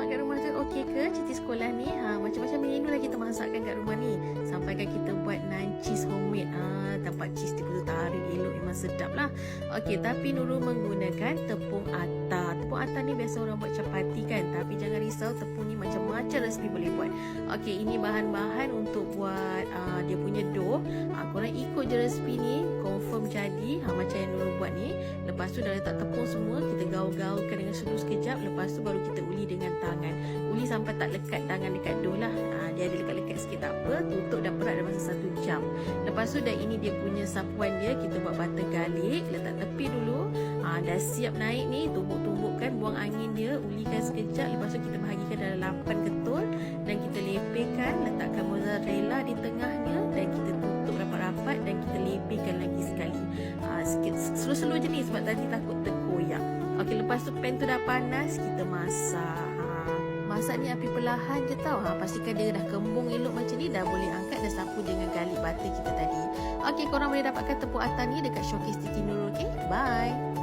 kat rumah tu okey ke cuti sekolah ni? Macam-macam menu lah kita masakkan kat rumah ni. Sampaikan kita buat naan cheese homemade. Dapat cheese dia betul tarik elok, memang sedap lah. Okey, tapi Nurul menggunakan tepung atar. Tepung atar ni biasa orang buat capati kan, tapi jangan risau, tepung ni macam-macam resipi boleh buat. Okey, ini bahan-bahan untuk buat dia punya dough. Korang ikut je resipi ni, confirm jadi macam yang Nurul buat ni. Lepas tu dah letak tepung semua, kita gaul-gaulkan dengan seluruh sekejap. Lepas tu baru kita uli dengan tangan. Uli sampai tak lekat tangan dekat dough lah. Dia ada lekat-lekat sikit tak apa. Tutup dan perak dalam masa 1 jam. Lepas tu dah ini dia punya sapuan dia. Kita buat butter garlic, letak tepi dulu. Dah siap naik ni, tumbuk-tumbukkan, buang angin dia, ulikan sekejap. Lepas tu kita bahagikan dalam 8 ketul dan kita lepehkan, letakkan mozzarella di tengahnya dan kita tutup rapat-rapat dan kita lepehkan lagi sekali. Sikit slow-slow je ni sebab tadi takut terkoyak. Okey, lepas tu pan tu dah panas, kita masak. Masak ni api perlahan je tau. Pastikan dia dah kembung elok macam ni, dah boleh angkat dan sapu dengan garlic butter kita tadi. Okey, korang boleh dapatkan tepung atar ni dekat showcase Titi Nurul. Okey, bye.